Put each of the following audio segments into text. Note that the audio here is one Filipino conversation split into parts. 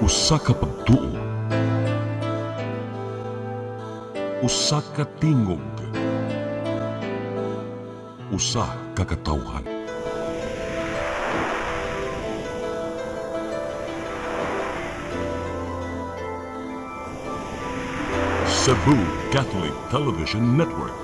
Usa ka pagtuo, usa ka tingog, usa ka katawhan. Cebu Catholic Television Network.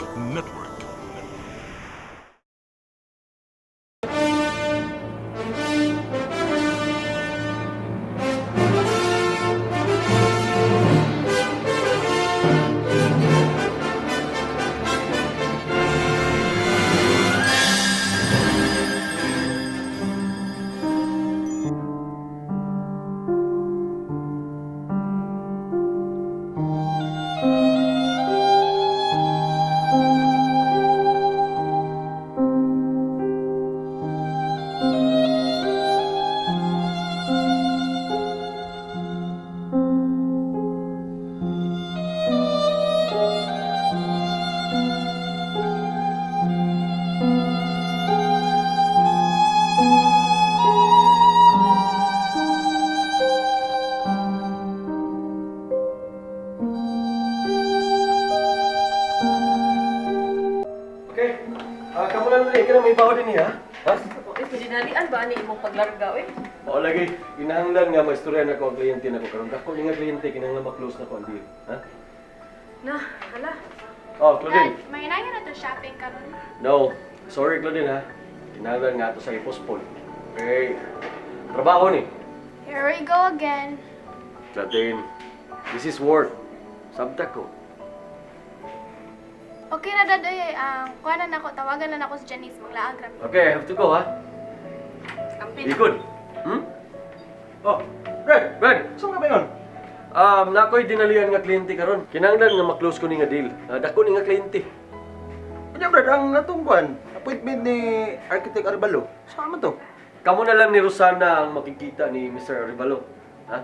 Kamu lang dali, kaya may bawa din niya, ha? Okay, pininalian ba ni imong paglarga, eh? Oo lagi, kinahanglan nga maistorya na ko ang kliyente na ko karon. Dako ni nga kliyente kinahanglan ma-close na ko ang deal, ha? Na, hala. Oh, Claudine. Dad, may na to shopping karon. No, sorry Claudine ha. Kinahanglan nga to sa i-postpone. Okay, trabaho ni. Here we go again. Claudine, this is work. Sabta ko. Okay na dad, kuha na nako, tawagan na nako si Janice, maglaag rami. Okay, I have to go ha. Be good. Oh, Brad, saan ka ba yun? Nakoy dinalian nga kliyente karon. Kinahanglan nga ma-close ko ni nga deal. Dako ni nga kliyente. Kanya Brad, ang natungkuan, appointment ni Architect Arevalo. Saan man to? Kamu na lang ni Rosana ang makikita ni Mr. Arevalo. Ha?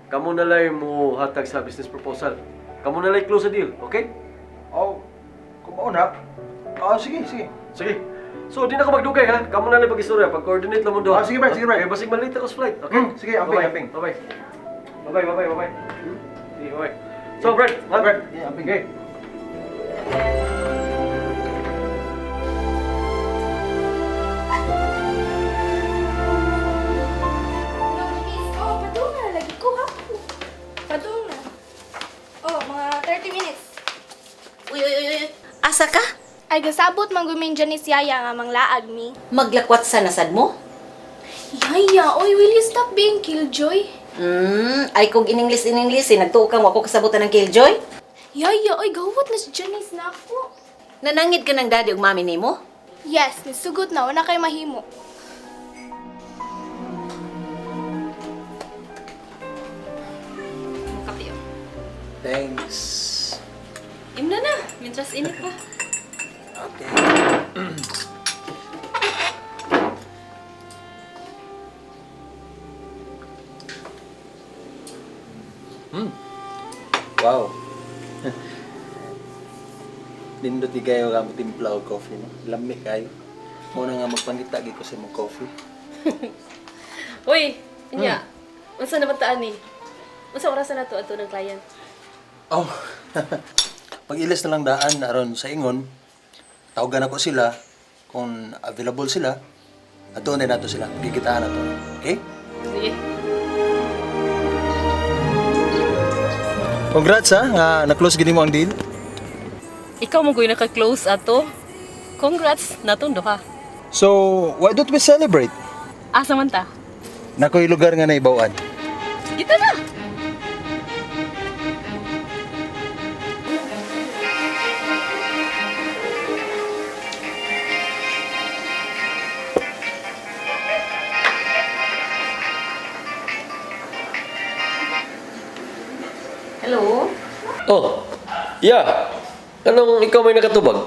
Kamu na lang mo hatag sa business proposal. Kamu na lang close sa deal, okay? Oh, kumaon ha? Sige. Sige. So, di na ako magdugay ha. Kamu na lang pag-istorya. Pag-coordinate lang mo doon. Sige Brad. Okay, basig malita ko sa flight, okay? Sige, amping. Bye-bye. Bye-bye. Sige, bye-bye. So, Brad. Brad. Yeah, amping. Okay. No, Janice. Oh, padung na. Lagi ko ha. Padung na. Oh, mga 30 minutes. Uy. Asa ka? Ay, gasabot man gumin Janice yaya nga manglaag mi. Maglakwat sa nasad mo? Yaya, oy, will you stop being killjoy? Ay kung in-English, nagtuo kang wako kasabutan ng killjoy? Yaya, oy, gawat na si Janice na ako. Nanangid ka ng daddy ug mami nimo? Yes, nisugot na. Wala kay mahimo. Kape, oh. Thanks. Imna na, mientras init pa. Okay. Wow. Nindot di kayo nga mo timpla o coffee, no? Lami kayo. Muna nga magpangita ko sa mong coffee. Uy, inya. Unsa na bataan ni? Unsa orasan na to ato ng client? Oh, pag ilis na lang daan aron sa ingon, tawagan ako sila kung available sila. At doon din nato sila. Gigitaan nato. Okay? Sige. Congrats ha, nga na-close gini mo ang deal. Ikaw mo ko'y naka-close ato. Congrats, natundo ka. So, why don't we celebrate? Asa man ta? Nakoy lugar nga naibawaan. Kita na! Hello? Oh, yeah. Anong ikaw may nakatubag?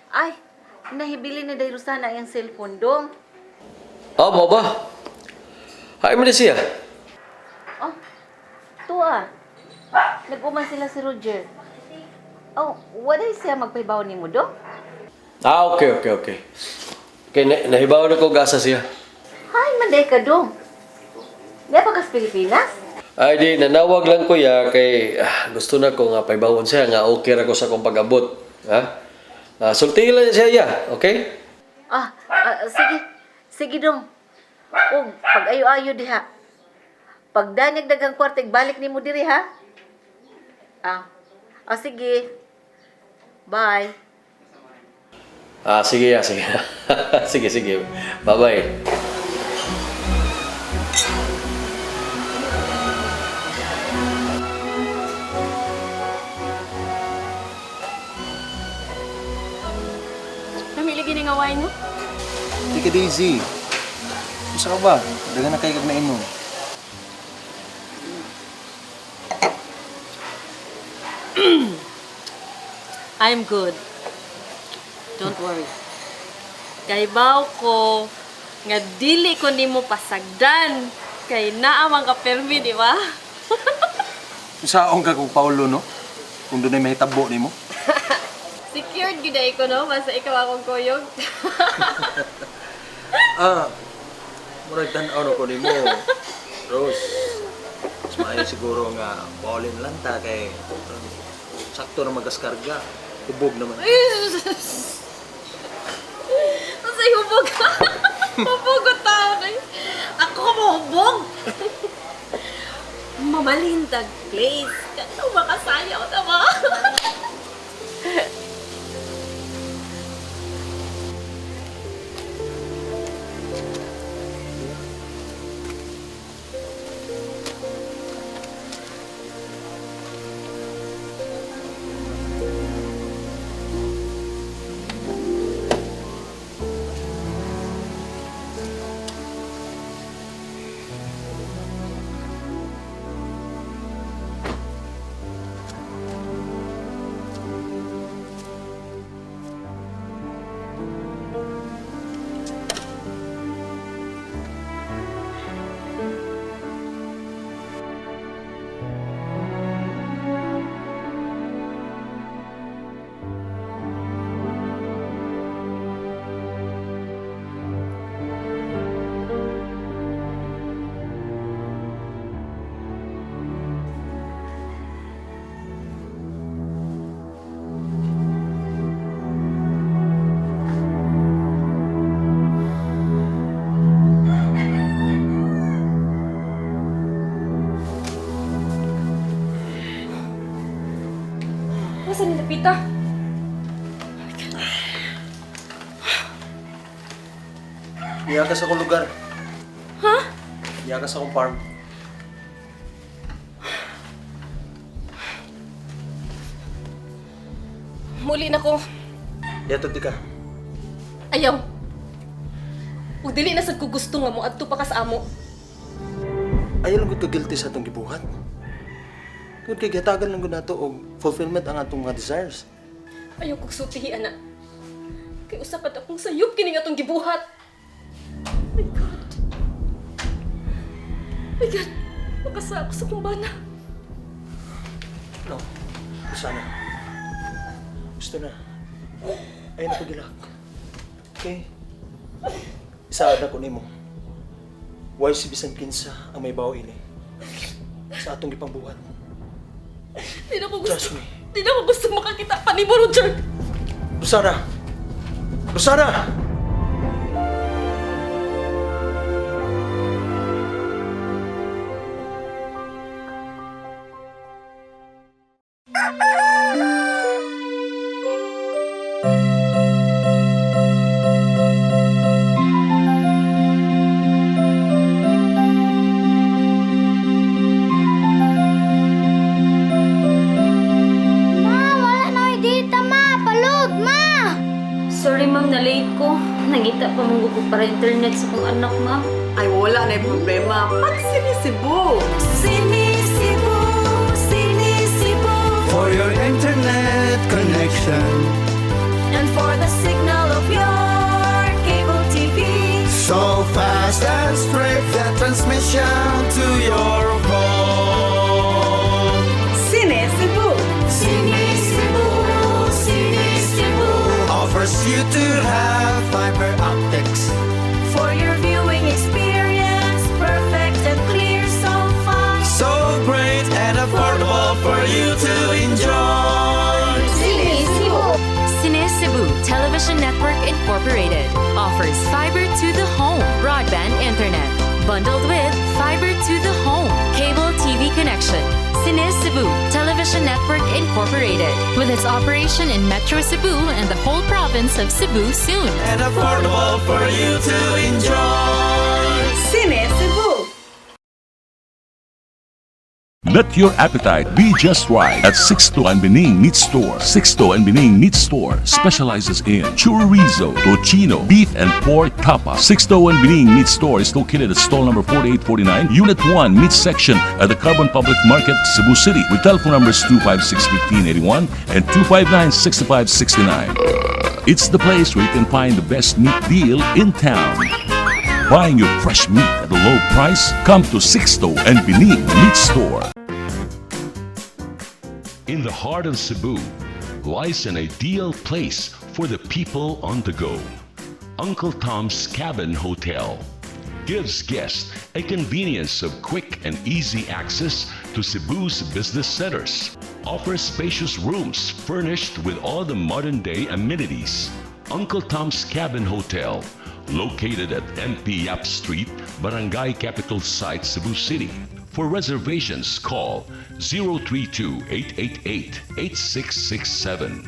Ay, nahibili ni Day Rosana yung cellphone dong. Mo ba? Hay mo na siya. Oh, tuwa. Nag-uman sila si Roger. Oh, wala siya magpaibaw ni mo dong? Okay. Okay, nahibaw na ko gasa siya. Hay, manday ka dong. Di pa kas Pilipinas? Ay di, nanawag lang ko ya kay gusto na ko nga paibawon siya nga okay ra ko sa kong pag-abot. Ha? Sultihin lang siya ya, okay? Sige. Sige dong. O, pag-ayo-ayo diha. Pag danyag dagang kwarta, balik ni mo diri ha? Sige. Bye. Sige ya, sige. Sige. Bye-bye. Kami lagi nga wine mo. Take it easy. Isa ka ba? Dagan na kayo kagnain mo. I'm good. Don't worry. Kay baw ko, nga dili ko nimo pasagdan. Kay naamang ka permi, di ba? Isaong ka kung Paulo, no? Kung doon ay may tabo ni mo. Secured giday ko, no? Basta ikaw akong kuyog. Murag tanaw na ko ni mo. Rose, mas maayo siguro nga Paulin lang ta kay sakto na magaskarga. Hubog naman. Masay hubog ka. Hubog ko tao kay. Ako ka mahubog. Mamalintag place. Kato makasayaw na ba? Masa ni Lapita? Iyakas akong lugar. Ha? Iyakas akong farm. Muli na ko. Yato di ka. Ayaw. Ug dili na sad ko gusto nga mo adto pa ka sa amo. Ayaw lang ko guilty sa atong gibuhat. Kung kay gatagan lang ko na to og fulfillment ang atong mga desires. Ayaw kong sutihi, anak. Kay usapat akong sayop kini nga tong gibuhat. My God. My God. Makasa ako sa kumbana. No. Sana. Gusto na. Ayaw na pagilag. Okay? Isaad ako nimo. Why si bisan kinsa ang may bawa ini sa atong gipangbuhat. Di na ko gusto. Trust me. Di na ko gusto makakita pa ni mo, Roger. Rosana! Rosana! Sorry ma'am, na-late ko. Nangita pa mong ko para internet sa kong anak, ma'am. Ay, wala na yung problema. Pag-sinisibo. Sinisibo, sinisibo, for your internet connection. and for the signal of your cable TV. So fast and straight, the transmission to your home. Sinisibo. Sinisibo, sinisibo, Offers you to have fiber optics. for your viewing experience, perfect and clear. offers fiber to the home broadband internet. Bundled with fiber to the home cable TV connection. Cine Cebu Television Network Incorporated. With its operation in Metro Cebu and the whole province of Cebu soon. And affordable for you to enjoy. Cine Cebu. Let your appetite be just right at Sixto and Bening Meat Store. Sixto and Bening Meat Store specializes in chorizo, tocino, beef, and pork tapa. Sixto and Bening Meat Store is located at stall number 4849, Unit 1, Meat Section at the Carbon Public Market, Cebu City, with telephone numbers 256-1581 and 259-6569. It's the place where you can find the best meat deal in town. Buying your fresh meat at a low price? Come to Sixto and Bening Meat Store. In the heart of Cebu lies an ideal place for the people on the go. Uncle Tom's Cabin Hotel gives guests a convenience of quick and easy access to Cebu's business centers. Offers spacious rooms furnished with all the modern-day amenities. Uncle Tom's Cabin Hotel, located at MP Yap Street, Barangay Capital Site, Cebu City. For reservations, call 032-888-8667.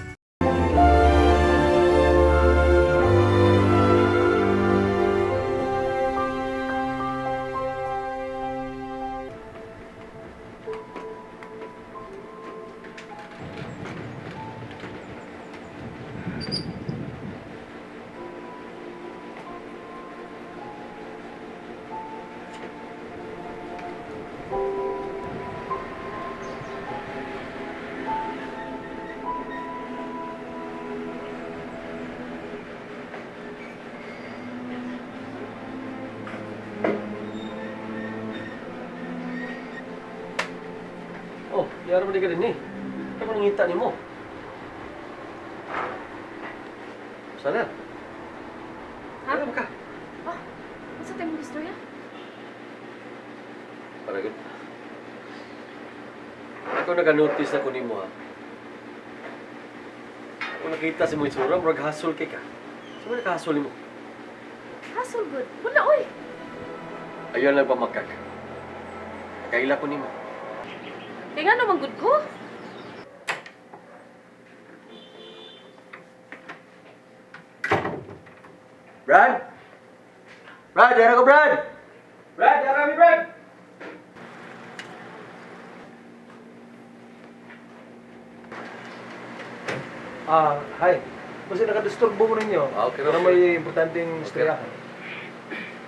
Oh, yara mo di ka din eh. Ano mo nangita ni mo? Sana? Ha? Ano ka? Oh, ano sa tayo mong istorya? Para good. Ako nag-notice ako ni mo ha. Ako nakita si mo itsura, murag hasol kay ka. Saan mo nakahasol ni mo? Hassle good. Wala, oy. Ayun lang pamakak. Kaila ko ni mo. Kaya nga naman good ko. Brad? Brad, yara ko Brad! Brad, yara mi Brad! Hi. Kasi nakadisturbo mo ninyo. Okay, Pero may importanteng istorya.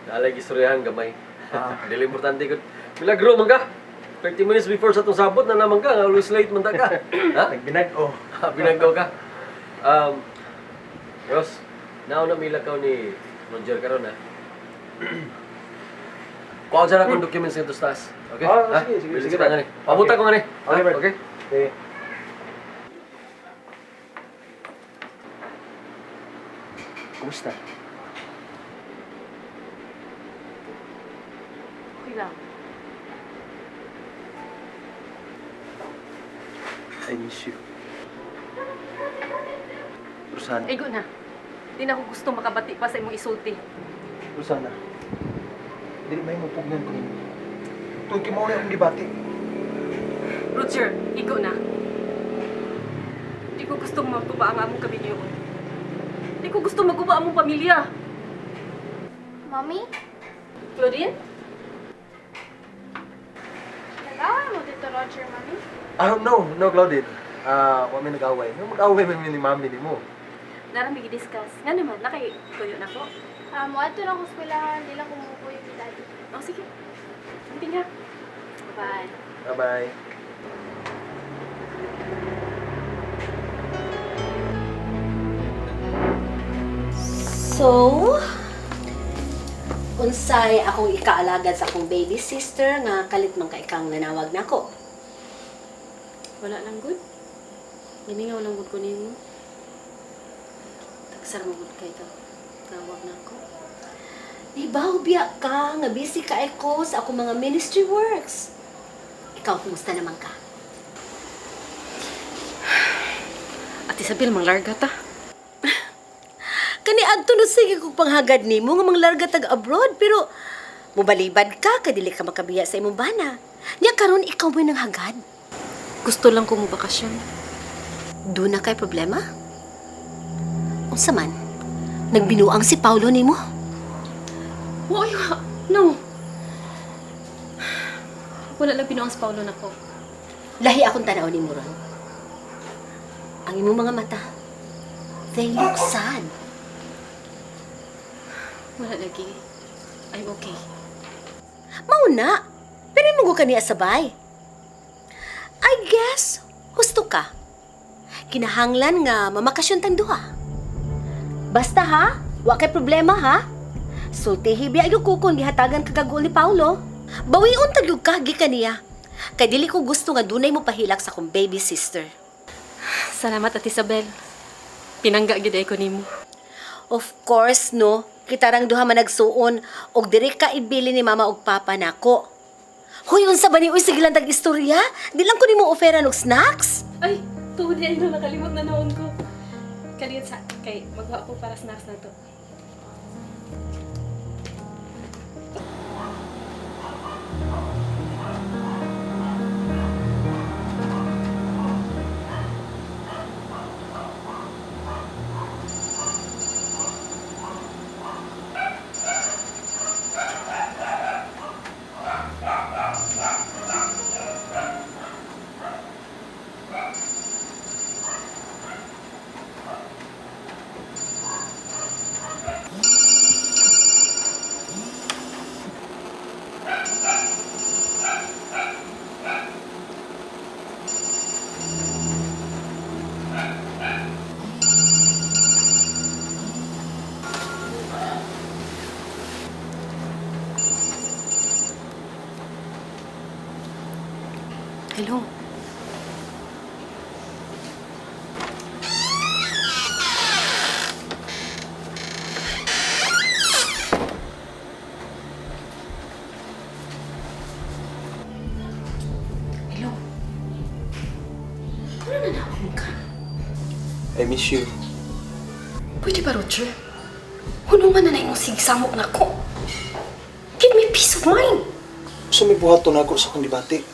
Nalay istoryahan gamay. Dili importante ko. Milagro man ka. 30 minutes before sa itong sabot na naman ka. Always late man ta ka. Ha? Nagbinag-o. Binagaw ka. Ross, nauna milakaw ni Roger karon ha. Kuha sa akong documents nga taas. Okay? Ha? Sige. Sige ta nga ni. Pabuta ko nga ni. Okay, Brad. Okay? Okay. Kumusta? Okay lang. I miss you. Rosana. Ego na. Di na ako gusto makabati pa sa imong isulti. Rosana. Dili may mupugnan ko nimo. Tuwag mo na akong gibati. Roger, ego na. Di ko gustong magkuba ang among kaminyo. Di ko gusto magkuba among pamilya. Mommy? Claudine? Nag-away mo dito, Roger, Mommy? No, Claudine. Wa may nag-away. Mag-away man ni mami ni mo. Narami gi-discuss. Nga naman, nakay-tuyo na ko. Muadto na ko eskwelahan, di lang kumukuyo ni Daddy. Oh, sige. Hindi nga. Bye. Bye-bye. So, unsay akong ikaalagad sa akong baby sister nga kalit man ka ikang nanawag nako. Wala lang good. Giningaw lang good ko nimo. Tagsar mo good kay ka. Tawag na ako. Di ba biya ka nga busy ka ko sa akong mga ministry works? Ikaw, kumusta naman ka? At Isabel, manglarga ta. Kani adto no sige kog panghagad nimo nga manglarga tag abroad pero mubalibad ka kay dili ka makabiya sa imong bana. Nya karon ikaw mo nang hagad. Gusto lang ko mo bakasyon. Doon na kay problema? Unsa man? Nagbinuang si Paulo nimo? Uy, no. Wala lang binuang si Paulo na ko. Lahi akong tanaw ni Muron. Ang imong mga mata, they look sad. Wala lagi. I'm okay. Mauna, pero mo ka niya sabay. I guess, husto ka. Kinahanglan nga mamakasyon tang duha. Basta ha, wa kay problema ha. Sultihi biya yung kukon gihatagan kagagol ni Paulo. Bawiun tagyog ka gikan niya. Kay dili ko gusto nga dunay mo pahilak sa kong baby sister. Salamat, Ate Isabel. Pinangga gid ko nimo. Of course, no. Kitarang duha man nagsuon og diri ka ibili ni mama og papa nako. Hoy, unsa ba ni uy sige lang tag istorya? Di lang ko nimo offeran og snacks. Ay, tuod yan na nakalimot na noon ko. Kaniyot sa kay magwa ko para snacks na to. Hello. Hello. Ano na naman ka? I miss you. Pwede ba, Roger? Hunungan na na imong sigsamok na ko. Give me peace of mind. Sumibuhaton ako sa kong debate.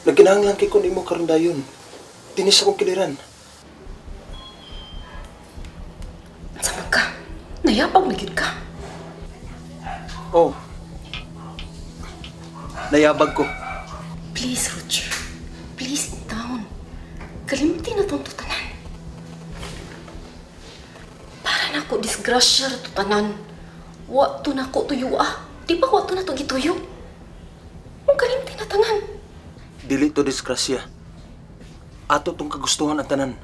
Nagkinahanglan kay kun imo karon dayon. Dinis akong kiliran. Sama ka. Nayapag na gid ka. Oh. Nayabag ko. Please, Roger. Please, sit down. Kalimutin na tong tutanan. Para na ko disgrasya ra tutanan. Wa to na ko tuyo ah. Di ba wa to na to gituyo? Mong kalimutin na tanan. Dili to disgrasya. Ato tong kagustuhan at tanan.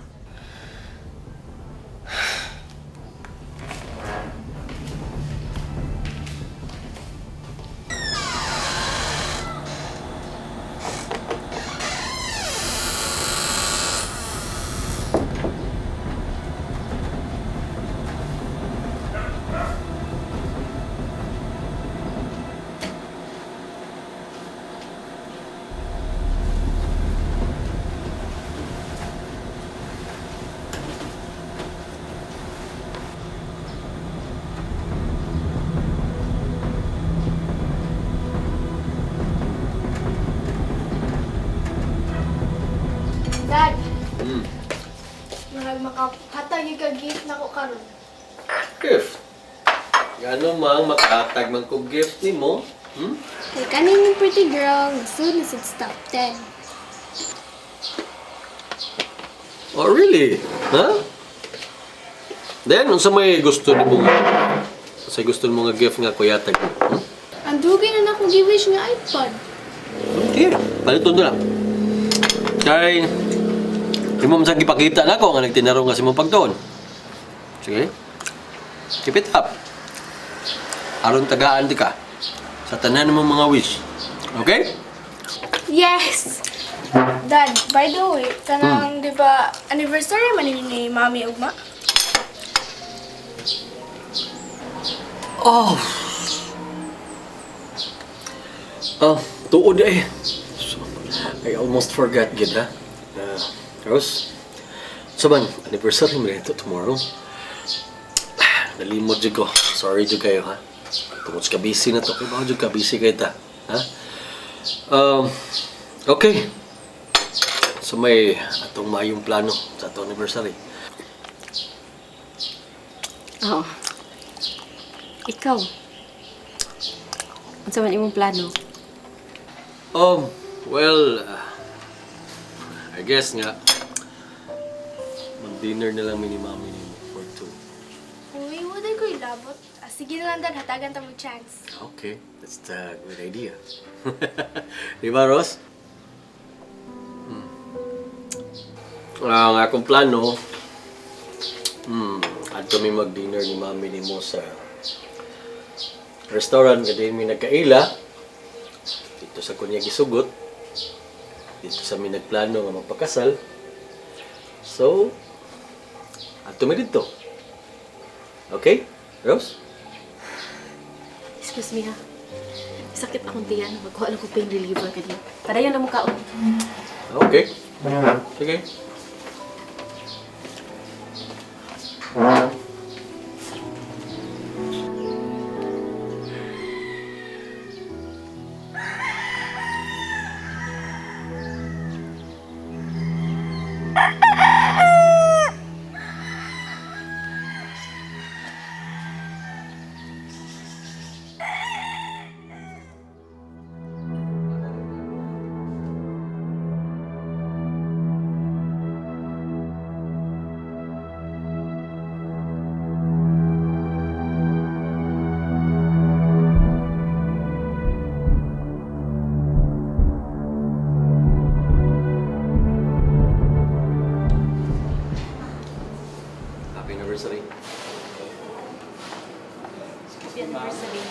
Dad. Makapatag yung kag-gift na ko karon. Gift? Gano mang makahatag man ko gift ni mo? Kay kanin yung pretty girl, nasunod sa top 10. Oh, really? Ha? Then, unsa may gusto ni mo nga? Sa gusto mo nga gift nga kuyatag mo? Ang dugay na ako gi-wish nga iPod. Okay, paliton na lang. Kay, di mo masang ipakita na ako nga nagtinaro nga si mong pagtuon. Sige. Keep it up. Aron tagaan di ka sa tanan mong mga wish. Okay? Yes! Dad, by the way, kanang, di ba, anniversary man ni Mami Ugma? Oh, tuod eh. I almost forgot, gid ha. Rose, saban, anniversary mo ito tomorrow. nalimot jud ko. Sorry jud kayo, ha? Tungod sa busy na to. Kaya ba jud ka busy kayo ta? Ha? Okay. So may atong mayong plano sa atong anniversary. Oo. Ikaw. Ano sa man imong plano? Well, I guess nga, mag-dinner na lang ni Mami ni for two. Uy, waday ko ilabot. Sige na lang dan, hatagan ta mo chance. Okay, that's a good idea. Di ba, Ross? Ang akong plano, at kami mag-dinner ni Mami ni mo sa restaurant kasi may nagkaila dito sa kunya gisugot dito sa may nagplano nga magpakasal. So, ato mi dito. Okay? Rose? Excuse me ha. Sakit akong tiyan. Magkuha lang ko pain reliever kanina. Padayon na mo kaon. Okay. Sige. Happy anniversary. Happy anniversary.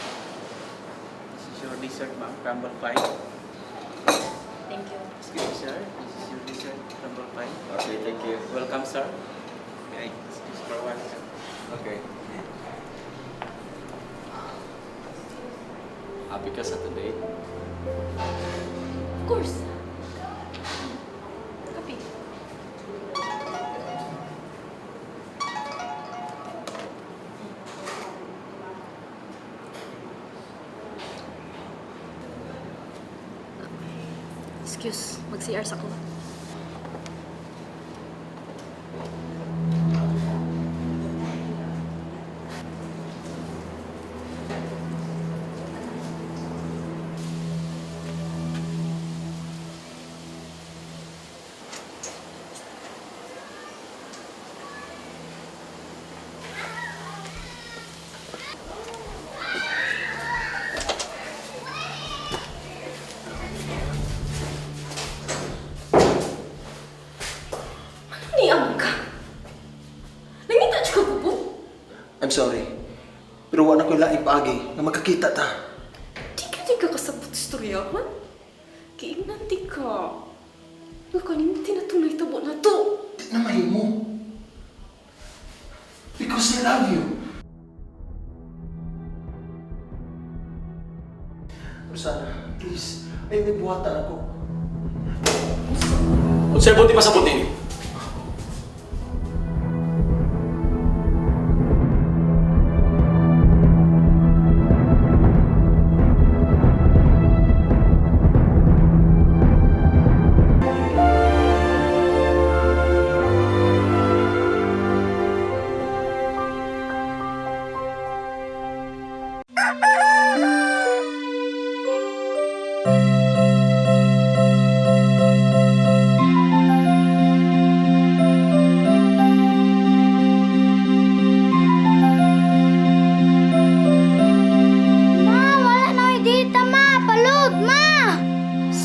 This is your dessert, ma'am. Crumble pie. Thank you. Excuse me, sir. This is your dessert, crumble pie. Okay, thank you. Welcome, sir. Okay, excuse for one, sir. Okay. Happy ka sa today? Of course. Kapi. Excuse, mag-CR sa ko. Niamang ka. Nangita siya ka kupot. I'm sorry. Pero wala ko laing paagi na magkakita ta. Di ka kasabot istorya, ha? Kiingnan di ka. Nakalimti na tunay tabo na to. Di na mahimo. Because I love you. Rosana, please. Ay, may buhatan ako. Unsay buti pa sa buti ni?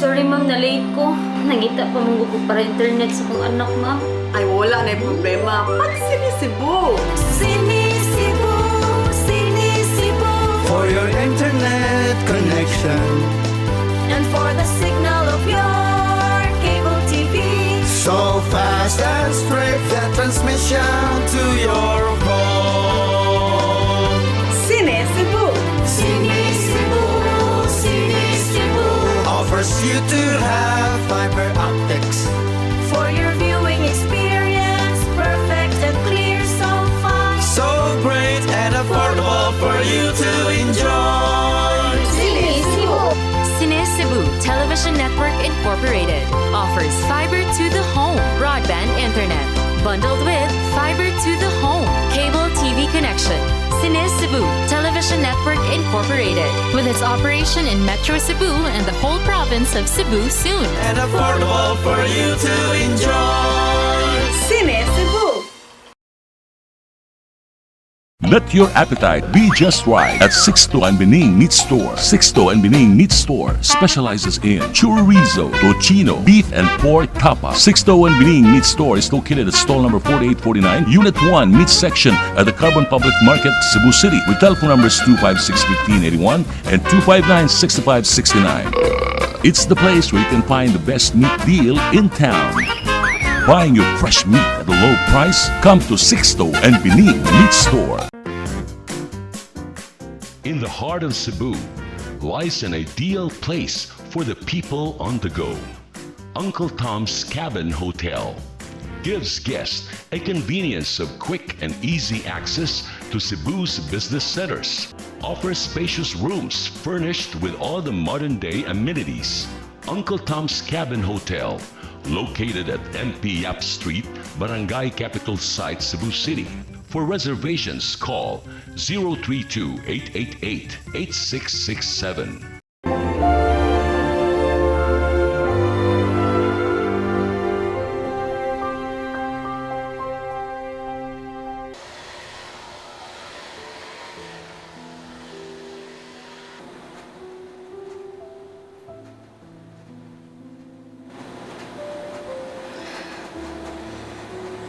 Sorry ma'am, na-late ko. Nangita pa mong ko para internet sa kong anak ma'am. Ay, wala na problema. Pag sinisibo. Sinisibo, sinisibo. For your internet connection. And for the signal of your cable TV. So fast and straight, the transmission to your home. Sinisibo. Sinisibo, sinisibo. Offers you to have fiber optics. For your viewing experience, perfect and clear so far. So great and Incorporated. Offers fiber to the home broadband internet. Bundled with fiber to the home cable TV connection. Cine Cebu Television Network Incorporated. With its operation in Metro Cebu and the whole province of Cebu soon. And affordable for you to enjoy. Cine Cebu. Let your appetite be just right at Sixto and Bening Meat Store. Sixto and Bening Meat Store specializes in chorizo, tocino, beef and pork tapa. Sixto and Bening Meat Store is located at stall number 4849, Unit 1, Meat Section at the Carbon Public Market, Cebu City, with telephone numbers 256-1581 and 259-6569. It's the place where you can find the best meat deal in town. Buying your fresh meat at a low price? Come to Sixto and Bening Meat Store. In the heart of Cebu lies an ideal place for the people on the go. Uncle Tom's Cabin Hotel gives guests a convenience of quick and easy access to Cebu's business centers. Offers spacious rooms furnished with all the modern-day amenities. Uncle Tom's Cabin Hotel, located at MP Yap Street, Barangay Capital Site, Cebu City. For reservations, call 032-888-8667.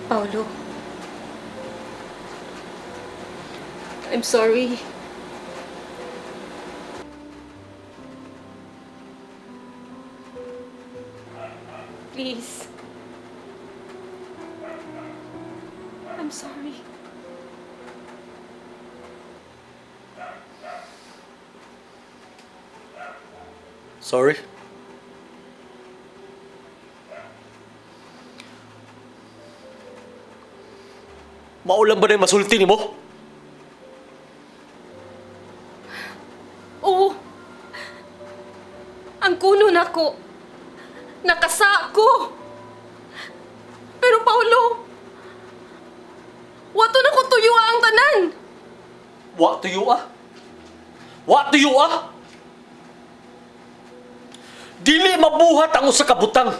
Paulo. I'm sorry. Please. I'm sorry. Sorry? Maulang ba na yung masulti ni mo? Oo. Ang kuno na ko. Nakasa ko. Pero Paulo, wato na ko tuyo ang tanan. Wa tuyo ah? Wa tuyo ah? Dili mabuhat ang usa ka butang.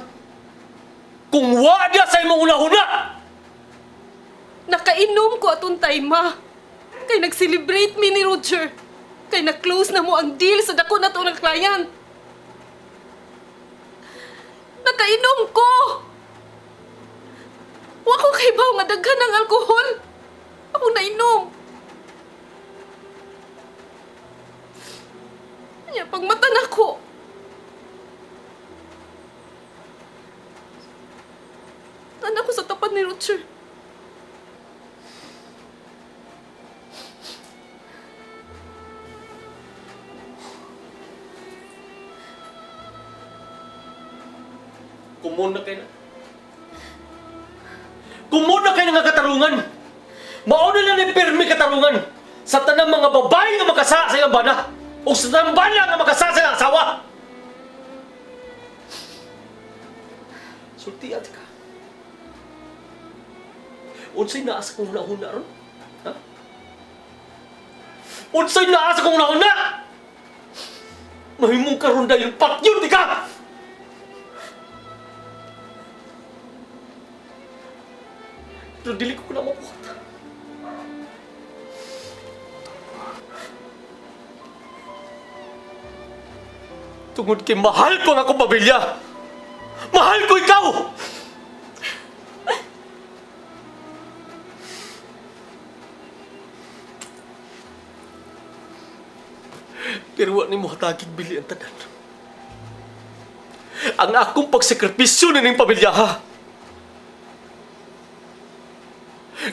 Kung wa dia sa imong una-una. Nakainom ko atong tayma. Kay nag-celebrate mi ni Roger. Kay na-close na mo ang deal sa dako na to ng client. Nakainom ko! Wa ko kay baw nga daghan ng alkohol. Ako nainom. Nya pagmata na ko. Anak ko sa tapat ni Roger. Kumuna kayo na. Kumuna kayo nga katarungan. Mauna na ni pirmi katarungan sa tanang mga babae nga makasa sa iyang bana o sa tanang bana nga makasa sa iyang asawa. Sultian ka. Unsay naasa kong hunahuna ron? Ha? Unsay naasa kong hunahuna? Mahimong karon dahil patyon di ka! Pero dili ko na mabuhat. Tungod kay mahal ko ang akong pamilya. Mahal ko ikaw! Pero wa ni mo hatagig bili ang tanan. Ang akong pagsakripisyo na ning pamilya ha.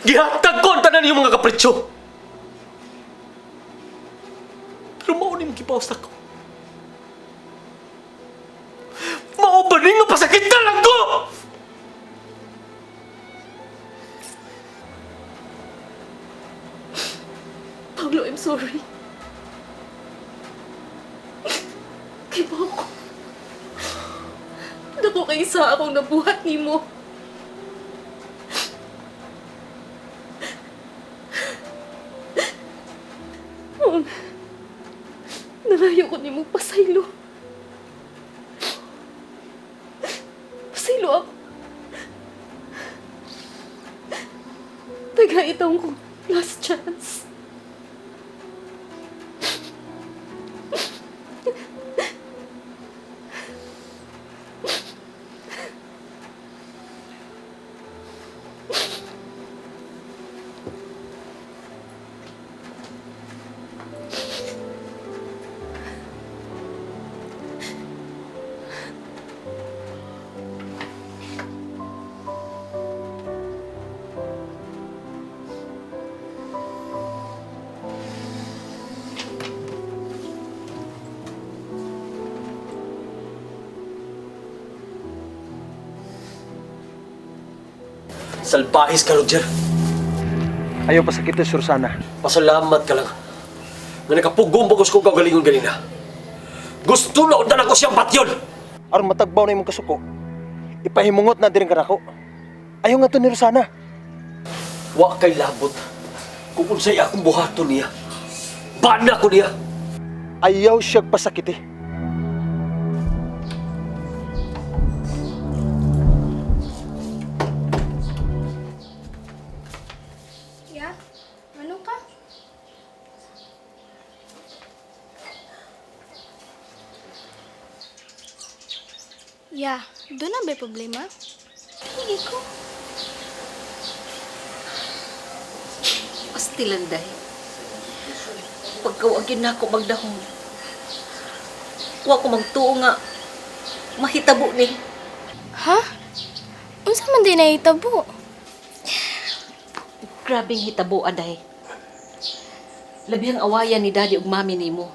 Gihatag ko ang tanan yung mga kapritsyo. Pero mauni mong kipaus ako. Maubaning nga pasakit na lang ko! Paulo, I'm sorry. Kibaw ko. ako kaysa akong nabuhat nimo. Nangayo ko nimo pasaylo. Pasaylo ako. Tagaitang ko last chance. Salbahis ka, Roger. Ayaw pa sakit si Rosana. Pasalamat ka lang. Nga nakapugong bagos ko kagalingon ganina. Gusto na undan ako siyang batyon! Aron matagbaw na imong kasuko. Ipahimungot na din ka nako. Ayaw nga to ni Rosana. Wa kay labot. Kung unsay akong buhaton niya. Bana ko niya. Ayaw siyag pasakiti. Ya, ano ka? Ya, doon na ba problema? Hindi ko. Pastilanday. Pagkawagin na ako magdahong. Wa ko magtuo nga. Mahitabo ni. Ha? Unsa man din nahitabo? Grabing hitabo, aday. Labi ang awayan ni daddy ug mami nimo.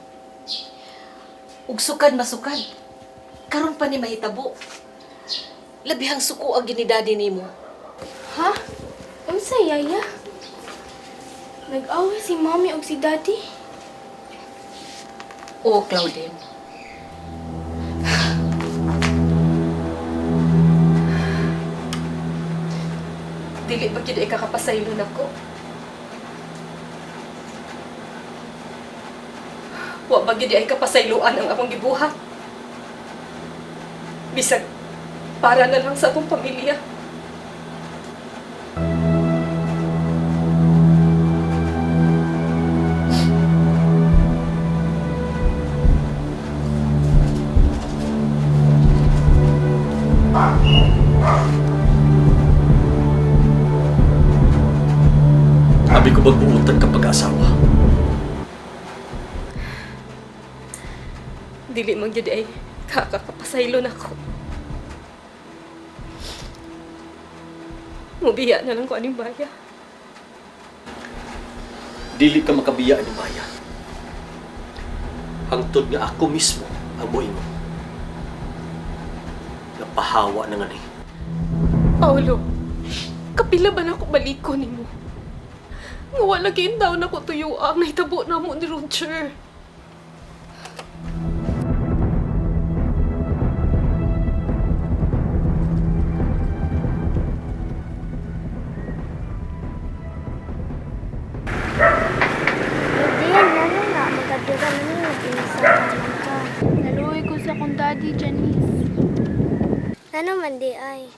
Ug sukad masukad. Karon pa ni mahitabo. Labi ang suko ag ni daddy nimo. Ha? Unsa yaya? Nag-away si mami ug si daddy? Oo, Claudine. Dili ba kid ikakapasaylo nako? Wa ba gid ay kapasayloan ang akong gibuhat? Bisag para na lang sa akong pamilya. Abi ko magbuutan kapag asawa. Dili man gyud ay kakapasaylo nako. Mubiya na lang ko aning baya. Dili ka makabiya ni Maya. Hangtod nga ako mismo ang moingon. Napahawa na nga ni. Paulo, kapila ba na ako baliko nimo? Nga wala kain daw na ko tuyo ang nahitabo na mo ni Roger. Naluoy ko sa akong daddy, Janice. Ano man di ay?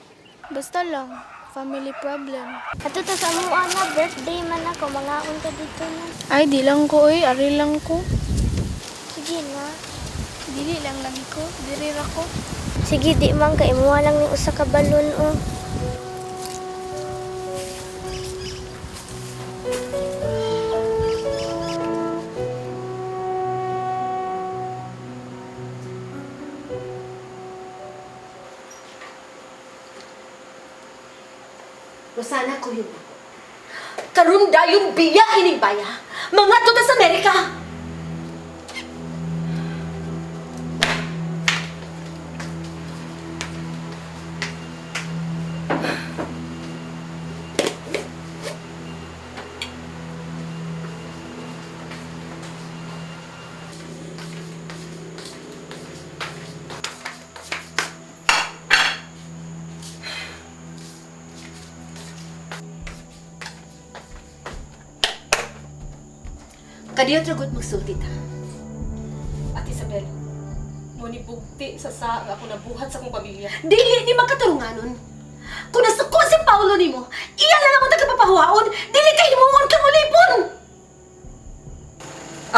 Basta lang, family problem. Ato to sa mua na, birthday man ako, mga unta dito na. Ay, di lang ko ari lang ko. Sige na. Dili lang lagi ko, diri ra ko. Sige, di man kay imuha lang ni usa ka balon o. Rosana ko yun. Karon dayong biya ining baya. Mga tuta sa Amerika. Kadiyot ragot magsulti ta. Ate Isabel, mo ni bugti sa ako nabuhat sa akong pamilya. Dili ni makatarunganon. Kung nasuko si Paulo nimo, iya lang ako tagapapahuaon, dili kay himuon ka mo lipon.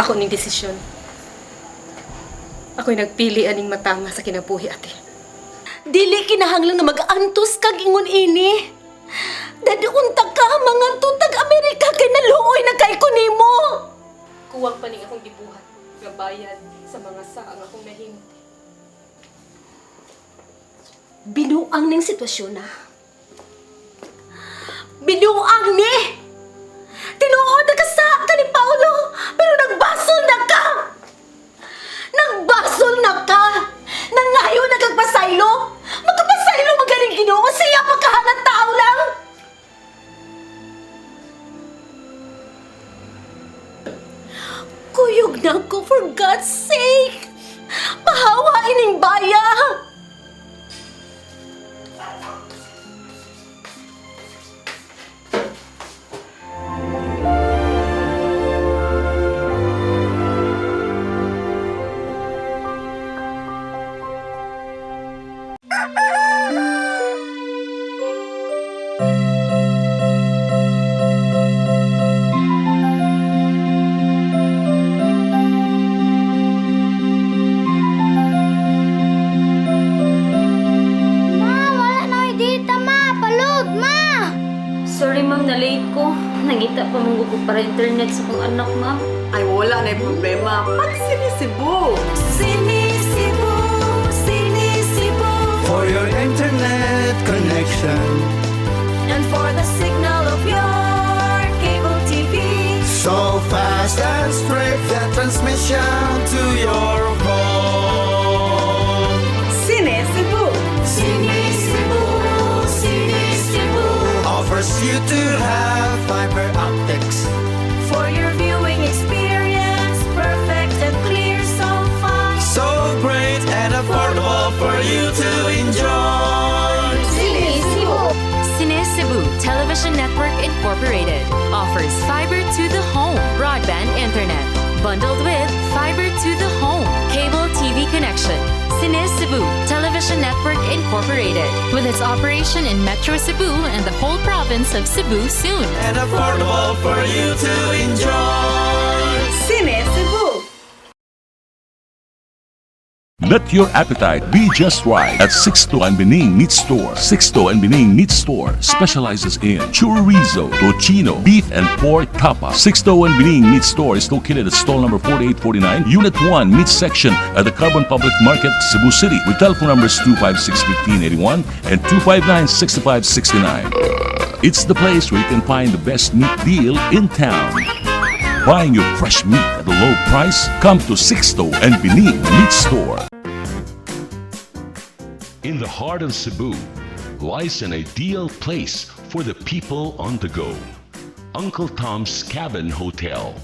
Ako ning desisyon. Ako'y nagpili aning matanga sa kinabuhi, ate. Dili kinahanglan nga mag-antos kag ingon ini. Dadunta ka mga tutag Amerika kay naluoy na kay kunimo. Kuwang pa ning akong gibuhat nga bayad sa mga saang akong nahimo. Binuang ning sitwasyon na. Binuang ni! Tinuod na ka ni Paulo, pero nagbasol na ka! Nagbasol na ka! Nangayo na kagpasaylo! Magkapasaylo magaling Ginoo, siya pagkahanang tao lang! Kuyog na ko, for God's sake! Pahawain ning baya! Sorry ma'am, na-late ko. Nangita pa mong gugo para internet sa kong anak, ma'am. Ay, wala na yung problema. Pag sinisibo. Sinisibo, sinisibo. For your internet connection. And for the signal of your cable TV. So fast and straight, the transmission to your home. Sinisibo. Sinisibo, sinisibo. Offers you to have fiber optics. For your viewing experience, perfect and clear so fast. So great and affordable for you to enjoy. Cine Cebu Television Network Incorporated offers fiber to the home broadband internet bundled with fiber to the home cable TV connection. Cine Cebu Television Network Incorporated with its operation in Metro Cebu and the whole province of Cebu soon. And affordable for you to enjoy. Sinisibo. Let your appetite be just right at Sixto and Bening Meat Store. Sixto and Bening Meat Store specializes in chorizo, tocino, beef and pork tapa. Sixto and Bening Meat Store is located at stall number 4849, Unit 1, Meat Section at the Carbon Public Market, Cebu City, with telephone numbers 256-1581 and 259-6569. It's the place where you can find the best meat deal in town. Buying your fresh meat at a low price? Come to Sixto and Bening Meat Store. In the heart of Cebu lies an ideal place for the people on the go. Uncle Tom's Cabin Hotel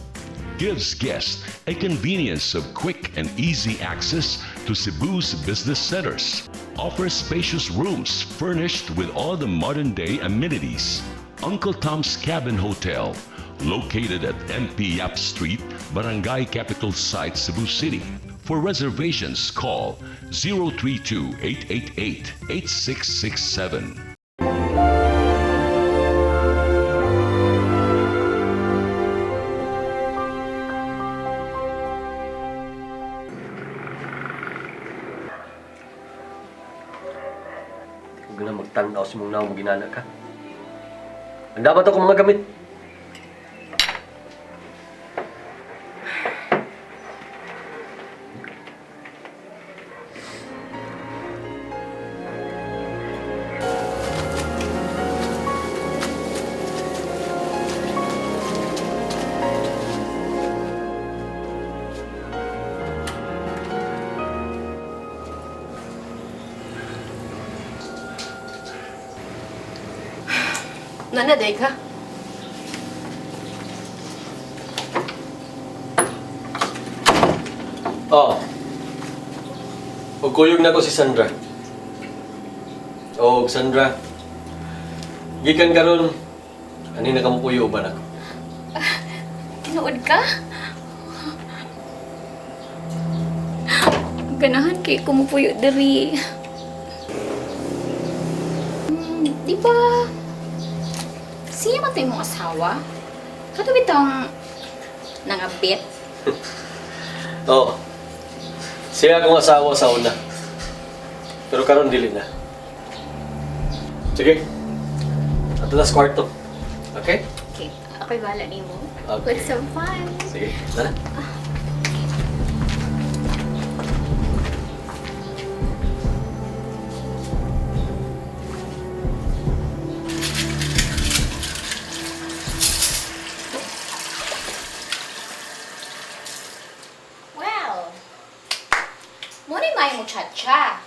gives guests a convenience of quick and easy access to Cebu's business centers. Offers spacious rooms furnished with all the modern-day amenities. Uncle Tom's Cabin Hotel, located at MP Yap Street, Barangay Capital Site, Cebu City. For reservations, call 032-888-8667. Huwag na magtanaw si mong naong ginana ka. Ang dapat ako mga gamit. Nanaday ka? Oo. Ugkuyog na ko si Sandra. Oo, Sandra. Gikan karon ani na kamupuyo uban ako. Tinuod ka? Ganahan kay kumupuyo diri. Di ba siya man tayo mong asawa? Kato bitang nangabit? Oo. Siya akong asawa sa una. Pero karon dili na. Sige. Ato na sa kwarto. Okay? Okay, ako'y bahala ni mo. Okay. With some fun. Sige. Tara. Well, muna yung may muchacha.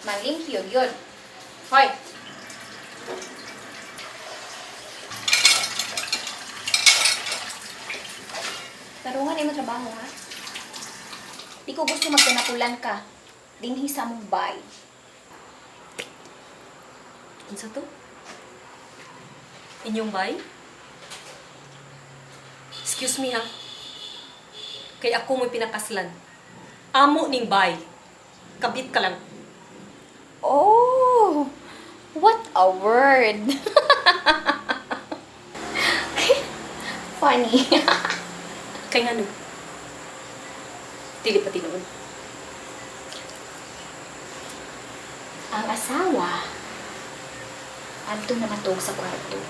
Malimpyo yun. Hoy! Tarungan ay mo trabaho, ha? Di ko gusto magtanakulan ka. Dinhi sa mong bay. Unsa to? Inyong bay? Excuse me ha. Kay ako mo'y pinakaslan. Amo ning bay. Kabit ka lang. Oh! What a word! Funny. Kay ano? Dili pa tinuod. Ang asawa, adto na matog sa kwarto.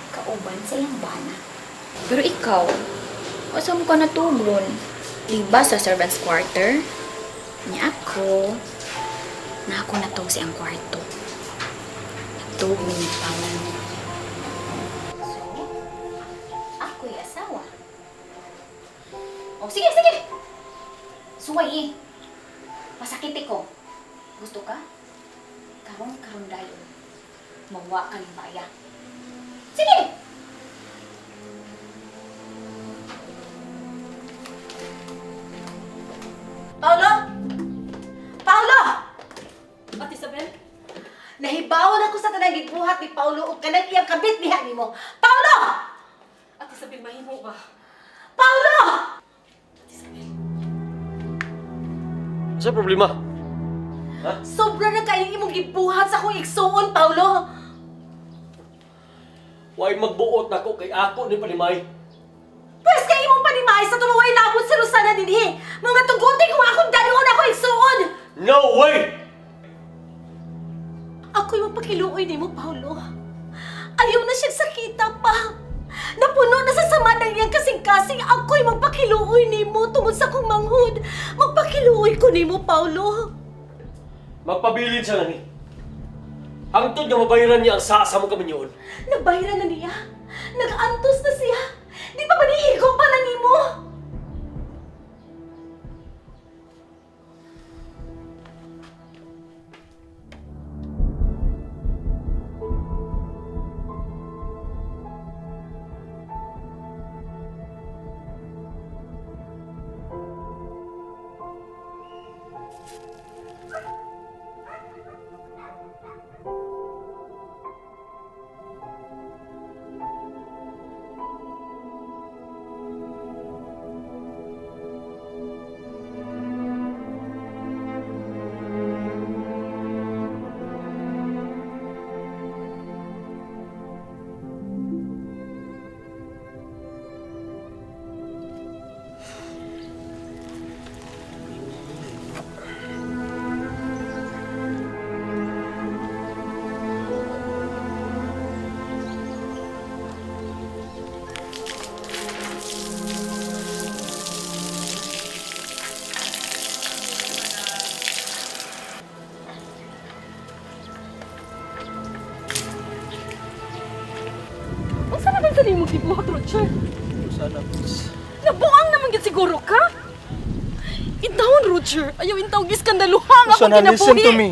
Kauban sa iyang bana. Pero ikaw, asa mo ka natulon? Diba sa servant's quarter? Niya ako, na ako natog sa iyang kwarto. Natog ni Paulo. So, ako'y asawa. Oh, sige, sige! Suway eh. Masakit ko. Gusto ka? Karong dayon. Mawa ka ng baya. Sige! Paulo! Paulo! Ate Isabel? Nahibawan ako sa tanang gibuhat ni Paulo ug kanang iyang kabit diha nimo. Paulo! Ate Isabel, mahimo ba? Paulo! Sa problema? Sobra na kayong imong gibuhat sa akong igsuon, Paulo. Huwag magbuot na ko kay ako ni Palimay. Pwes kay imong panimay sa tuluway labot si Rosana dinhi. Mga tuguti kung akong danon ako igsuon. No way! Ako'y mapakiluoy nimo, Paulo. Ayaw na siya sakita pa. Napuno na sa sama ng iyang kasing-kasing. Ako'y magpakiluoy nimo tungod sa kong manghud. Magpakiluoy ko nimo, Paulo. Magpabilin siya lang eh. Hangtod nga mabayaran niya ang sasa mo kami yun. Nabayran na niya. Nag-antos na siya. Di pa manihigo pa lang nimo. Dali mo gibuhat, Roger. Sana, please. Nabuang naman yun siguro ka? Intawon, Roger. Ayaw intawon iskandaluhang ako Sana, listen kinabuhi. to me.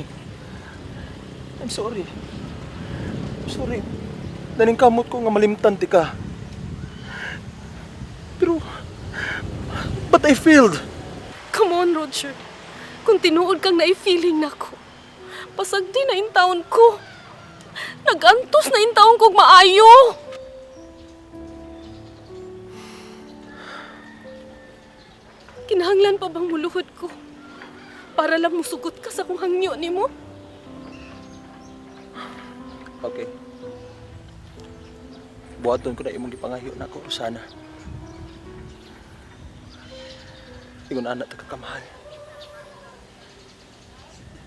I'm sorry. I'm sorry. Daning kamot ko nga malimtan ti ka. Pero, but I failed. Come on, Roger. Kung tinuod kang na-feeling nako, pasagdi na intawon ko. Nagantos na intawon kong maayo. Kinahanglan pa bang muluhod ko? Para lang musugot ka sa kung hangyo ni mo. Okay. Buhaton ko na imong gipangayo na ako, Rosana. Ingon anak ta kakamahal.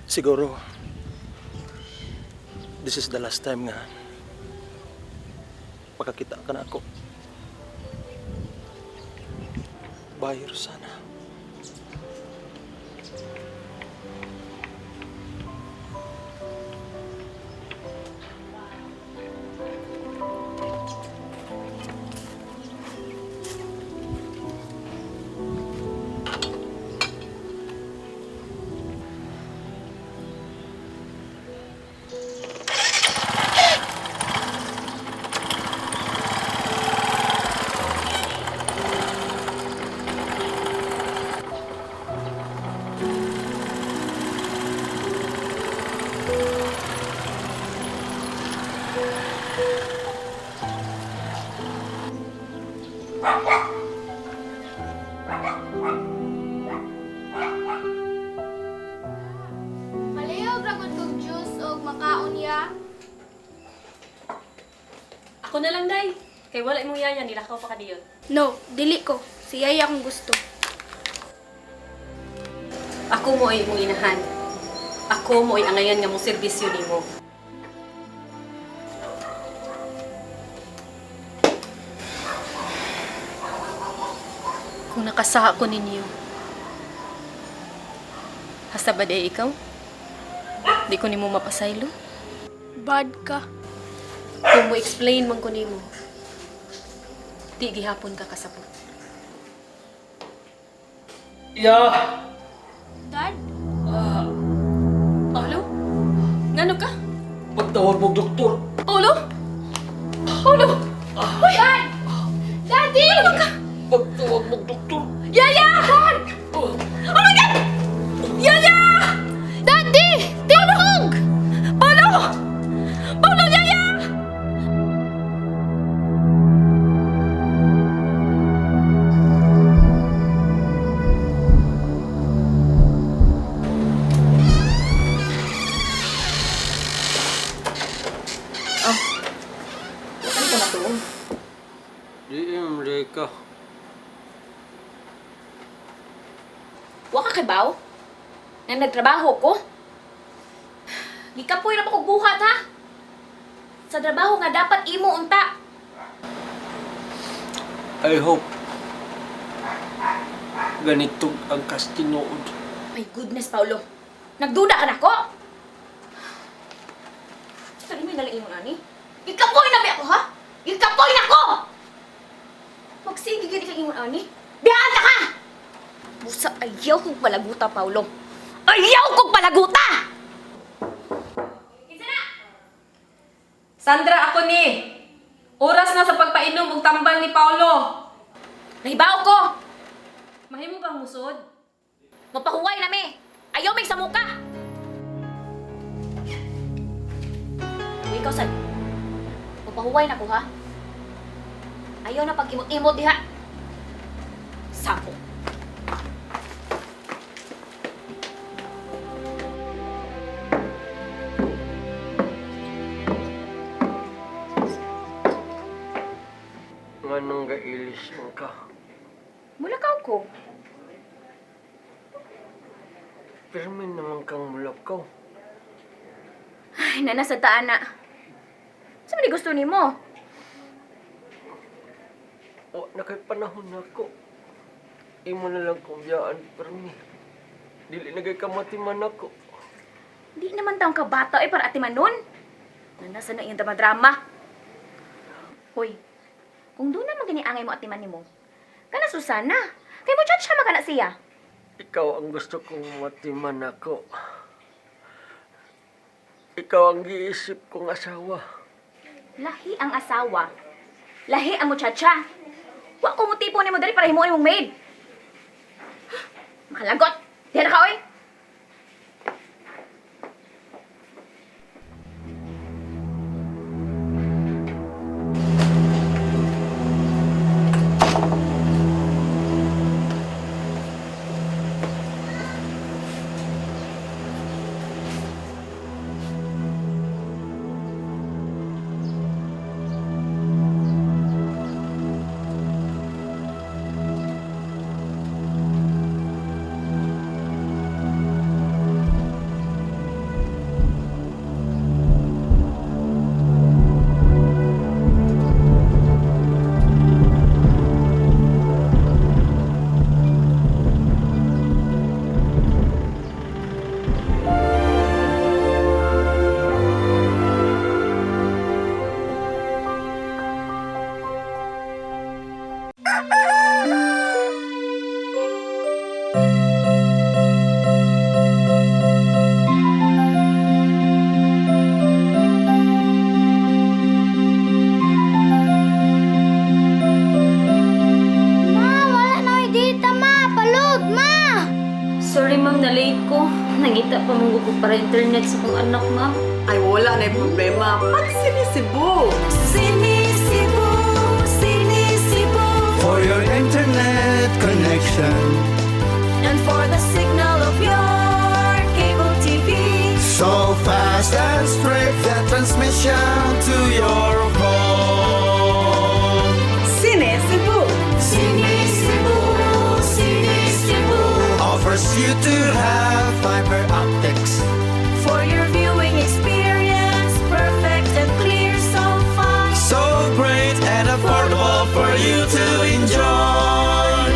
Siguro, this is the last time nga makakita ka na ako. Bye, Rosana. Malayaw dragon kong juice o makaon ya. Ako na lang, day. Kay wala imong yaya, nilakaw pa ka diyon. No, dili ko. Si yaya akong gusto. Ako mo ay imong inahan. Ako mo ay angayan nga mong serbisyo nimo. Kung nakasaha ko ninyo, hasta ba day ikaw? Di ko nimo mapasaylo. Bad ka. Kung mo explain man ko nimo, di gihapon ka kasabot. Dad? Paulo? Ngano ka? Pagtawag mo, doktor. Paulo? Paulo? Uy! Dad! Daddy! Ano ka? Pagtawag mo, doktor. Yaya! Oh my God! Yaya! Daddy! Tinuhog! Paulo! Paulo, Yaya! Ano ka na to? Di Amerika. Wa ka kibaw? Nang nagtrabaho ko? Gikapoy na pa kog buhat ha? Sa trabaho nga dapat imo unta. I hope ganito ang kastinood. My goodness, Paulo. Nagduda ka na ko? Sa rin may nalang imo nani? Gikapoy na ba ako ha? Gikapoy na ko! Magsige gani ka imo nani? Bihaan ka! Busa, ayaw kong palaguta, Paulo. Ayaw kong palaguta! Sandra, ako ni. Oras na sa pagpainom ug tambal ni Paulo. Nahibaw ko! Mahimo bang musod? Mapahuway na me! Ayaw may sa muka! Uy, ikaw, San. Mapahuway na ko, ha? Ayaw na pag-imot-imot, diha. Sapo. Nganong gailis mo ka? Mulakaw ko. Pirmi naman kang mulakaw. Ay, nanasadtaan na. Sa man gusto ni mo? O, nakay panahon na ako. Imo na lang kong biyaan, pirmi. Dili nagay kamatiman ako. Di naman taong kabata para atiman nun. Nanasa na iyong drama. Hoy, kung doon naman giniangay mo atiman ni mo, kana Susana, kay mo chat siya magana siya. Ikaw ang gusto kong matiman ako. Ikaw ang giisip kong asawa. Lahi ang asawa. Lahi ang muchacha. Wa ko mo tipo ni mo dali para himuon mong maid. Makalagot. Diyan na ka, oy. Sorry ma'am, na-late ko. Nangita pa mong ko para internet sa kong anak, ma'am. Ay, wala na yung problema. Pag sinisibo. Sinisibo, sinisibo. For your internet connection. And for the signal of your cable TV. So fast and straight, the transmission to your home. Sinisibo. Sinisibo, sinisibo. Offers you to have fiber optics. For your viewing experience, perfect and clear, so fast. So great and affordable for you to enjoy.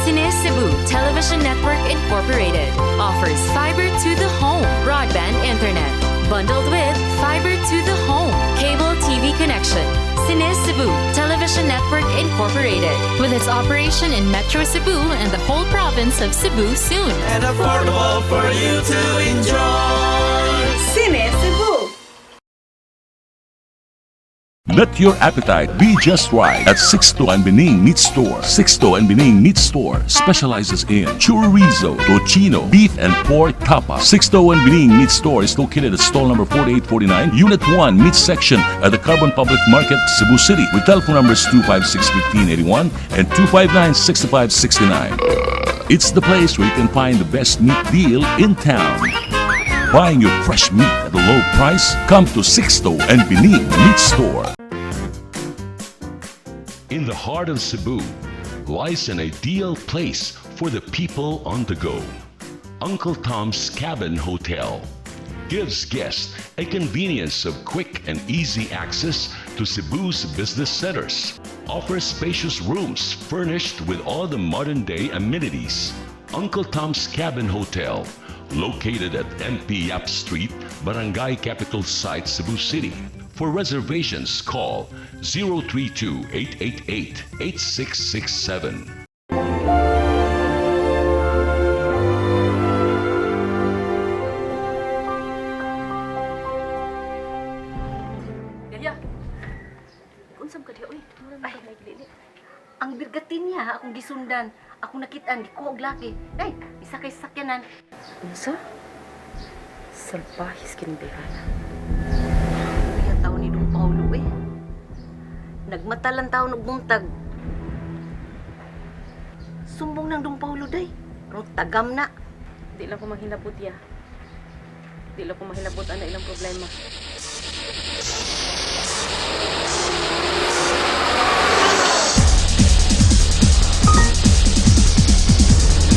Cine Cebu Television Network Incorporated offers fiber to the home broadband internet bundled with fiber to the home cable TV connection. Cine Cebu Television Network Incorporated with its operation in Metro Cebu and the whole province of Cebu soon. And affordable for you to enjoy. Sinisibo. Let your appetite be just right at Sixto and Bening Meat Store. Sixto and Bening Meat Store specializes in chorizo, tocino, beef and pork tapa. Sixto and Bening Meat Store is located at stall number 4849, Unit 1, Meat Section at the Carbon Public Market, Cebu City, with telephone numbers 256-1581 and 259-6569. It's the place where you can find the best meat deal in town. Buying your fresh meat at a low price? Come to Sixto and Bening Meat Store. In the heart of Cebu lies an ideal place for the people on the go. Uncle Tom's Cabin Hotel gives guests a convenience of quick and easy access to Cebu's business centers. Offers spacious rooms furnished with all the modern-day amenities. Uncle Tom's Cabin Hotel, located at MP Yap Street, Barangay Capital Site, Cebu City. For reservations, call 032-888-8667. Yaya, unsam ka diya, uy. Ay, ang birgatin niya, akong gisundan. Akong nakitaan, di ko og laki. Ay, isa kay sakyanan. Unsa? Salbahis kinbehana. Kaya tao ni Dong Paulo eh. Nagmatalan tao nagbuntag. Sumbong ng Dong Paulo day. Pero tagam na. Di lang ko mahilabot ya. Di lang ko mahilabot ana ilang problema.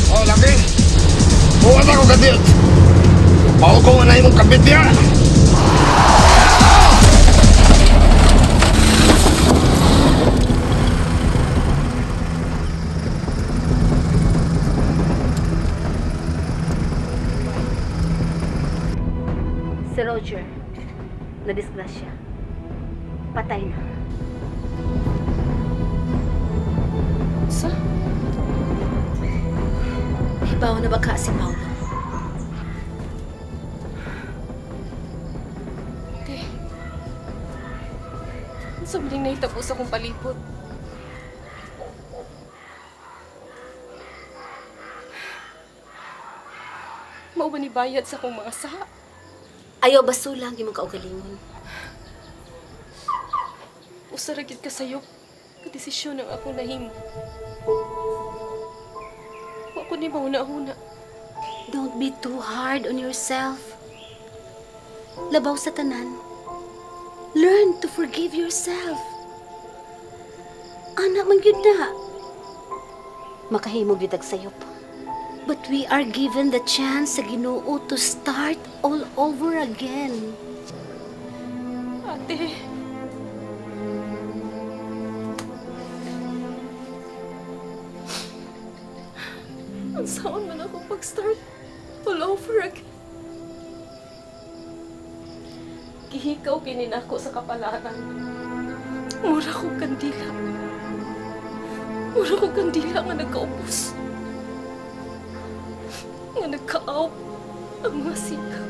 Oh, laki! Buwan ako kadil! Pao ko na imong kabit niya! Si Roger, na-disgrasya. Patay na. Sa? Ibaw na ba ka si Paulo? Te. Sa muling nahitabo sa kong palipot. Mao ba ni bayad sa kong mga saha? Ayaw basulang yung mga kaugalingon. Usaragid ka sayop. Kadesisyon ng akong nahimo. Wa ko ni mauna-una. Don't be too hard on yourself. Labaw sa tanan. Learn to forgive yourself. Anak man gyud na. Makahimog gyud sayop. But we are given the chance sa Ginoo to start all over again. Ate. Ang saan man ako pag-start all over again. Gihikaw kinin ako sa kapalaran. Mura ko kandila. Mura ko kandila nga nagkaubos. Nga nagkaaw ang mga sika.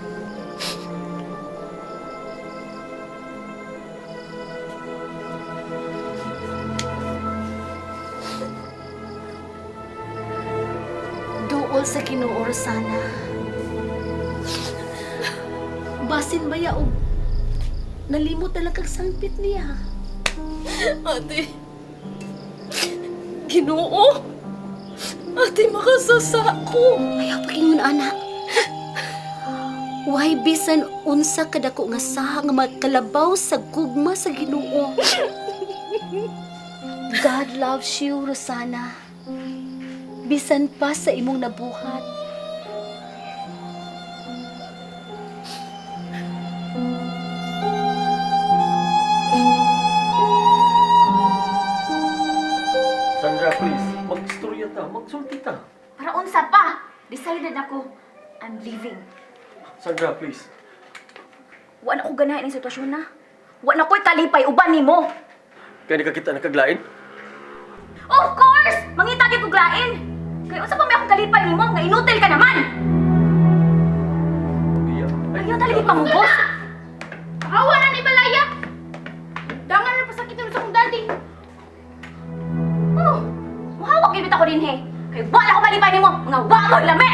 Doon bungol sa Ginoo, Rosana. Basin baya og nalimot na lang kag sangpit niya. Ate, Ginoo, ate makasasa ko. Ayaw pagingon, anak. Why bisan unsa kadako nga saha nga magkalabaw sa gugma sa Ginoo. God loves you, Rosana. Bisan pa sa imong nabuhat. Sandra, please. Mag-istorya ta. Magsulti ta. Para unsa pa? Decided ako. I'm leaving. Sandra, please. Wa na ko ganahan ang sitwasyon na. Wa na ko'y kalipay uban nimo. Kaya di ka kita nakaglain? Of course! Mangita gyud kog lain. Kaya unsa pa may akong kalipay nimo nga inutil ka naman? Ayaw talaga pamubos. Hawa na ni Balaya! Dangan na pasakitan sa akong daddy. Oh, mahawak gyud ako din he. Kay wala ko kalipay nimo nga wa mo lami.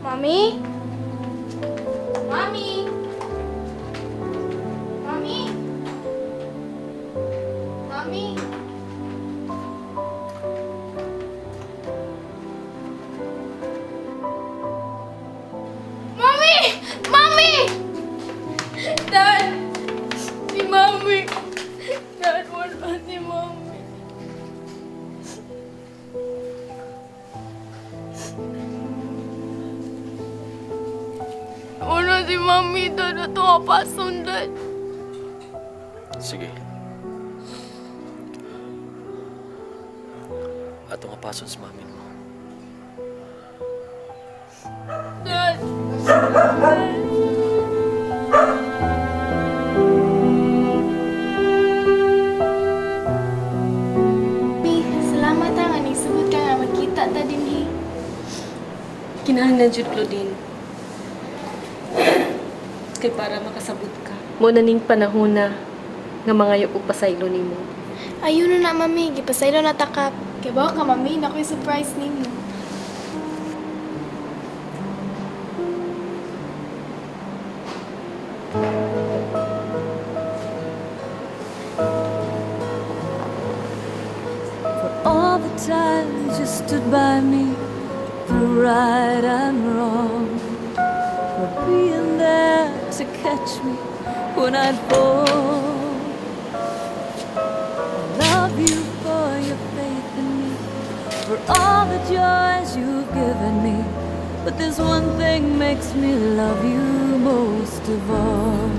Mami? Mami? Mami? Mami? Mami! Mami! Dad! Si Mami! Dad, wala si Mami. Wala si Mami, Dad. Ito nga pasun, Dad. Sige. Ato nga pason sa mamin mo. Dad! Mami, salamat ha nga nagsugod ka nga magkita ta din eh. Kinahanglan jud, Claudine. Kay para makasabot ka. Muna ning panahon na nga mga ko pasaylo nimo. Ayun na Mami. Gipasaylo na takap. Kaya ba ka, Mami? Nako'y surprise nimo. All the times you stood by me through right and wrong, for being there to catch me when I'd fall. I love you for your faith in me, for all the joys you've given me. But there's one thing makes me love you most of all.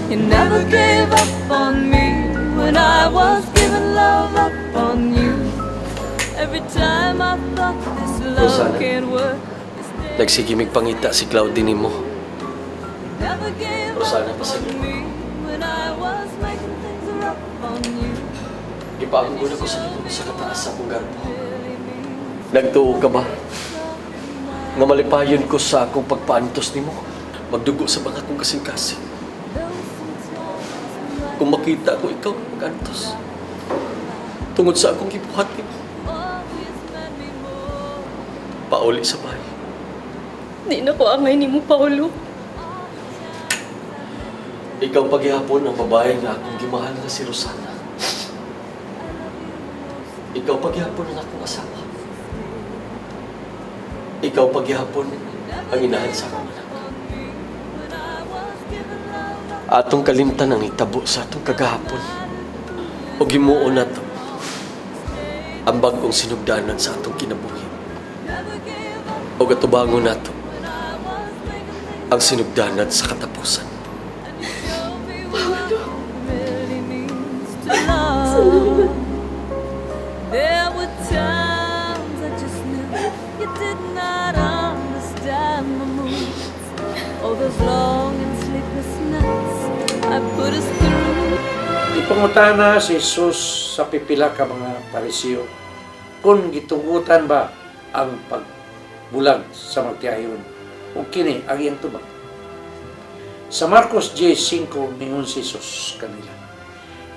You never gave up on me when I was giving love up on you. Every time I thought this love Rosana, can't work. nagsigimig pangita si Claudine mo. Never gave Rosana, up pasal on me when I was making things rough on you. Ipaabot ko na ko sa kataas sa akong garbo. Nagtuo ka ba? Nga malipayon ko sa akong pagpaantos nimo. Magdugo sa mga akong kasing-kasing. Kung makita ko ikaw mag-antos. Tungod sa akong gibuhat nimo. Pauli sa bahay. Di na ko angay nimo, Paulo. Ikaw paghihapon ang babae nga akong gimahal na si Rosana. Ikaw paghihapon ang akong asawa. Ikaw paghihapon ang inahan sa akong anak. Atong kalimtan ang itabo sa atong kagahapon. O gimuon nato ang bagong sinugdanan sa atong kinabuhi. O gatubangon nato ang sinugdanan sa katapusan. There were times I just knew you did not understand my moods. All those long and sleepless nights I put us through. Ipangutana si Jesus sa pipila ka mga Pariseo kung gitungutan ba ang pagbulag sa magtiayon o kini ang iyang tubag. Sa Marcos 10:5 mingon si Jesus kanila,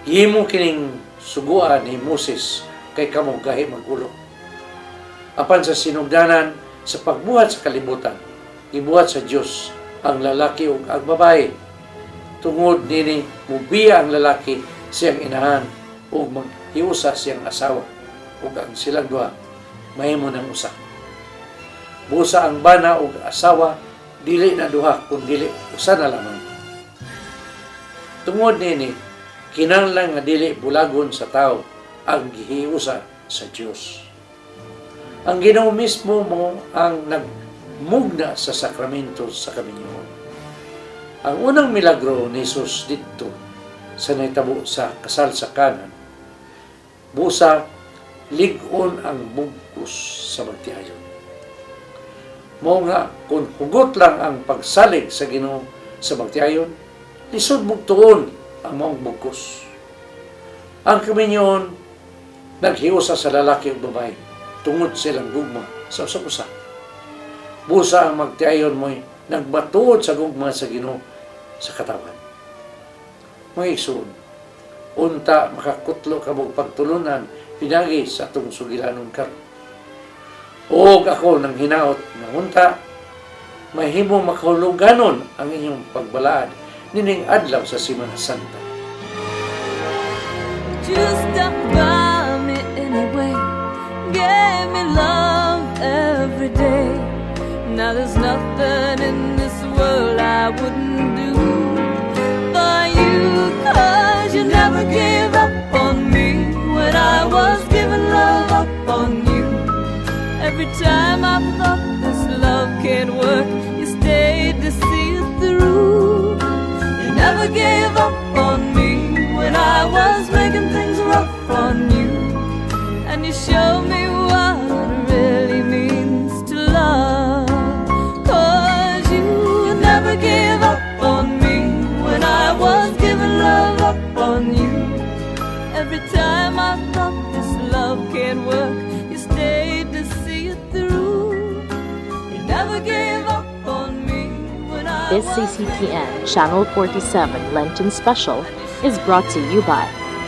himo kining suguan ni Moses kay kamo gahi magulo. Apan sa sinugdanan sa pagbuhat sa kalibutan, gibuhat sa Dios ang lalaki ug ang babae. Tungod nini mubiya ang lalaki siyang inahan ug maghiusa siyang asawa ug ang silang duha mahimo ng usa. Busa ang bana ug asawa dili na duha kun dili usa na lamang. Tungod nini kinahanglan nga dili bulagon sa tao ang gihiusa sa Dios. Ang Ginoo mismo mo ang nagmugna sa sakramento sa kaminyoon. Ang unang milagro ni Jesus dito sa naitabo sa kasal sa Kanan, busa lig-on ang bugkos sa magtiayon. Mao nga kung hugot lang ang pagsalig sa Ginoo sa magtiayon, lisod bugtuon ang maong bugkos. Ang kaminyoon naghiusa sa lalaki ug babae tungod silang gugma sa usa-usa. Busa ang magtiayon mo'y nagbatuod sa gugma sa Ginoo sa katawan. Mga igsoon, unta makakutlo ka mong pagtulunan pinagi sa atong sugilanon karon. Og ako nang hinaot nga unta mahimo makahuluganon ang inyong pagbalaad nining adlaw sa Semana Santa. Just stuck by me anyway, gave me love every day. Now there's nothing in this world I wouldn't do for you, 'cause you never gave up on me when I was giving love up on you. Every time I thought this love can't work, you stayed to see it through. You never gave up on me when I was making things rough on you, and you showed me what it really means to love. 'Cause you never gave up on me when I was giving love up on you. Every time I thought this love can't work, you stayed to see it through. You never gave up on me when I This CCTN Channel 47 Lenten Special is brought to you by